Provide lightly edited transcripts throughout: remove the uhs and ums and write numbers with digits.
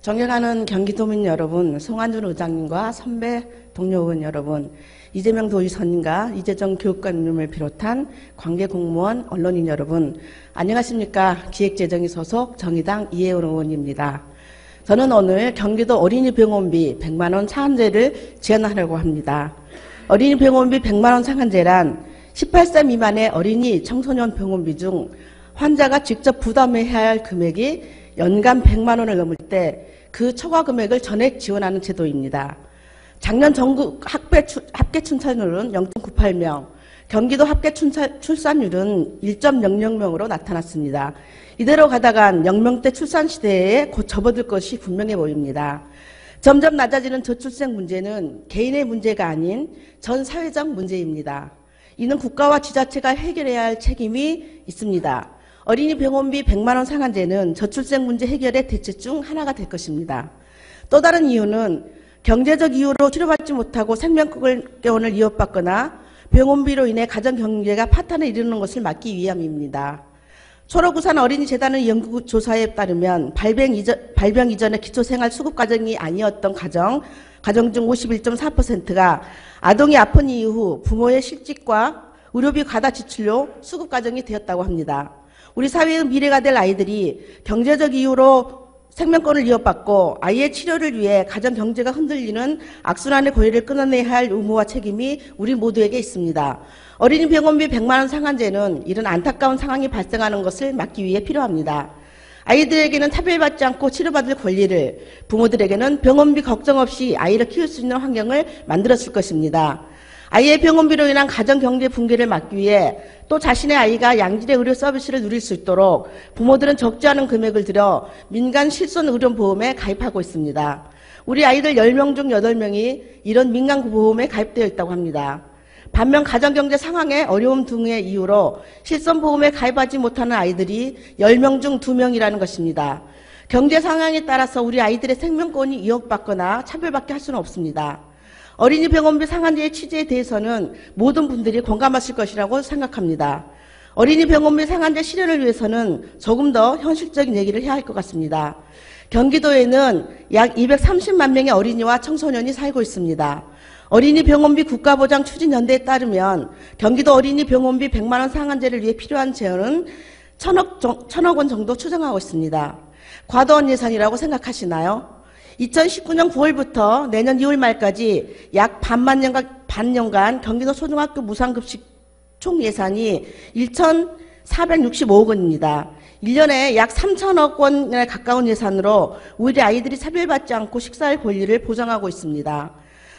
존경하는 경기도민 여러분, 송한준 의장님과 선배 동료 의원 여러분, 이재명 도의원님과 이재정 교육감님을 비롯한 관계 공무원, 언론인 여러분, 안녕하십니까? 기획재정위 소속 정의당 이혜원 의원입니다. 저는 오늘 경기도 어린이 병원비 100만 원 상한제를 제안하려고 합니다. 어린이 병원비 100만 원 상한제란 18세 미만의 어린이 청소년 병원비 중 환자가 직접 부담해야 할 금액이 연간 100만 원을 넘을 때 그 초과 금액을 전액 지원하는 제도입니다. 작년 전국 합계 출산율은 0.98명, 경기도 합계 출산율은 1.00명으로 나타났습니다. 이대로 가다간 0명대 출산 시대에 곧 접어들 것이 분명해 보입니다. 점점 낮아지는 저출생 문제는 개인의 문제가 아닌 전 사회적 문제입니다. 이는 국가와 지자체가 해결해야 할 책임이 있습니다. 어린이 병원비 100만 원 상한제는 저출생 문제 해결의 대책 중 하나가 될 것입니다. 또 다른 이유는 경제적 이유로 치료받지 못하고 생명권을 위협받거나 병원비로 인해 가정경제가 파탄에 이르는 것을 막기 위함입니다. 초록우산 어린이재단의 연구조사에 따르면 발병 이전의 기초생활 수급가정이 아니었던 가정 중 51.4%가 아동이 아픈 이후 부모의 실직과 의료비 과다 지출로 수급가정이 되었다고 합니다. 우리 사회의 미래가 될 아이들이 경제적 이유로 생명권을 위협받고 아이의 치료를 위해 가정 경제가 흔들리는 악순환의 고리를 끊어내야 할 의무와 책임이 우리 모두에게 있습니다. 어린이 병원비 100만 원 상한제는 이런 안타까운 상황이 발생하는 것을 막기 위해 필요합니다. 아이들에게는 차별받지 않고 치료받을 권리를, 부모들에게는 병원비 걱정 없이 아이를 키울 수 있는 환경을 만들어줄 것입니다. 아이의 병원비로 인한 가정경제 붕괴를 막기 위해 또 자신의 아이가 양질의 의료 서비스를 누릴 수 있도록 부모들은 적지 않은 금액을 들여 민간 실손의료보험에 가입하고 있습니다. 우리 아이들 10명 중 8명이 이런 민간보험에 가입되어 있다고 합니다. 반면 가정경제 상황의 어려움 등의 이유로 실손보험에 가입하지 못하는 아이들이 10명 중 2명이라는 것입니다. 경제 상황에 따라서 우리 아이들의 생명권이 위협받거나 차별받게 할 수는 없습니다. 어린이 병원비 상한제의 취지에 대해서는 모든 분들이 공감하실 것이라고 생각합니다. 어린이 병원비 상한제 실현을 위해서는 조금 더 현실적인 얘기를 해야 할 것 같습니다. 경기도에는 약 230만 명의 어린이와 청소년이 살고 있습니다. 어린이 병원비 국가보장 추진연대에 따르면 경기도 어린이 병원비 100만 원 상한제를 위해 필요한 재원은 1,000억 원 정도 추정하고 있습니다. 과도한 예산이라고 생각하시나요? 2019년 9월부터 내년 2월 말까지 약 반년간 경기도 초등학교 무상급식 총 예산이 1,465억 원입니다. 1년에 약 3천억 원에 가까운 예산으로 우리 아이들이 차별받지 않고 식사할 권리를 보장하고 있습니다.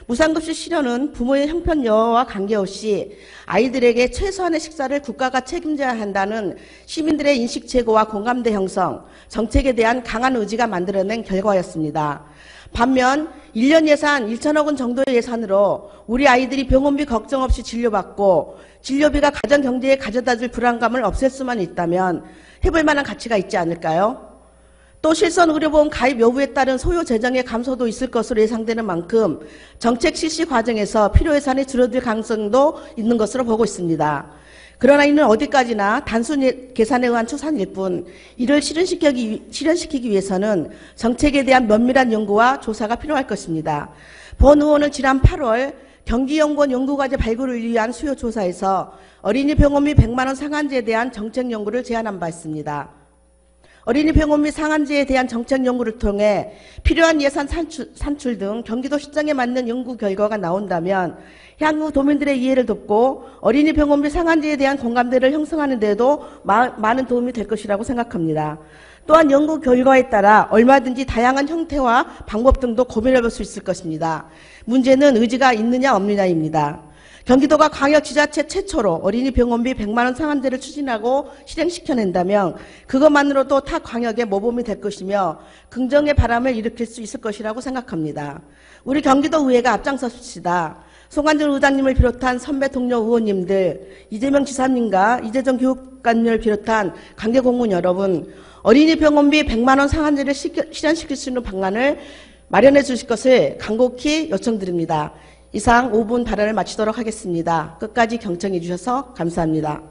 무상급식 실현은 부모의 형편여하와 관계없이 아이들에게 최소한의 식사를 국가가 책임져야 한다는 시민들의 인식 제고와 공감대 형성, 정책에 대한 강한 의지가 만들어낸 결과였습니다. 반면 1년 예산 1천억 원 정도의 예산으로 우리 아이들이 병원비 걱정 없이 진료받고 진료비가 가정경제에 가져다줄 불안감을 없앨 수만 있다면 해볼 만한 가치가 있지 않을까요? 또 실손의료보험 가입 여부에 따른 소요 재정의 감소도 있을 것으로 예상되는 만큼 정책 실시 과정에서 필요 예산이 줄어들 가능성도 있는 것으로 보고 있습니다. 그러나 이는 어디까지나 단순 계산에 의한 추산일 뿐 이를 실현시키기 위해서는 정책에 대한 면밀한 연구와 조사가 필요할 것입니다. 본 의원은 지난 8월 경기연구원 연구과제 발굴을 위한 수요조사에서 어린이 병원비 100만 원 상한제에 대한 정책 연구를 제안한 바 있습니다. 어린이 병원비 상한제에 대한 정책 연구를 통해 필요한 예산 산출 등 경기도 실정에 맞는 연구 결과가 나온다면 향후 도민들의 이해를 돕고 어린이 병원비 상한제에 대한 공감대를 형성하는 데도 많은 도움이 될 것이라고 생각합니다. 또한 연구 결과에 따라 얼마든지 다양한 형태와 방법 등도 고민해볼 수 있을 것입니다. 문제는 의지가 있느냐 없느냐입니다. 경기도가 광역지자체 최초로 어린이 병원비 100만 원 상한제를 추진하고 실행시켜낸다면 그것만으로도 타 광역의 모범이 될 것이며 긍정의 바람을 일으킬 수 있을 것이라고 생각합니다. 우리 경기도의회가 앞장섭시다. 송한준 의장님을 비롯한 선배 동료 의원님들, 이재명 지사님과 이재정 교육감님을 비롯한 관계공무원 여러분, 어린이 병원비 100만 원 상한제를 실현시킬 수 있는 방안을 마련해 주실 것을 간곡히 요청드립니다. 이상 5분 발언을 마치도록 하겠습니다. 끝까지 경청해 주셔서 감사합니다.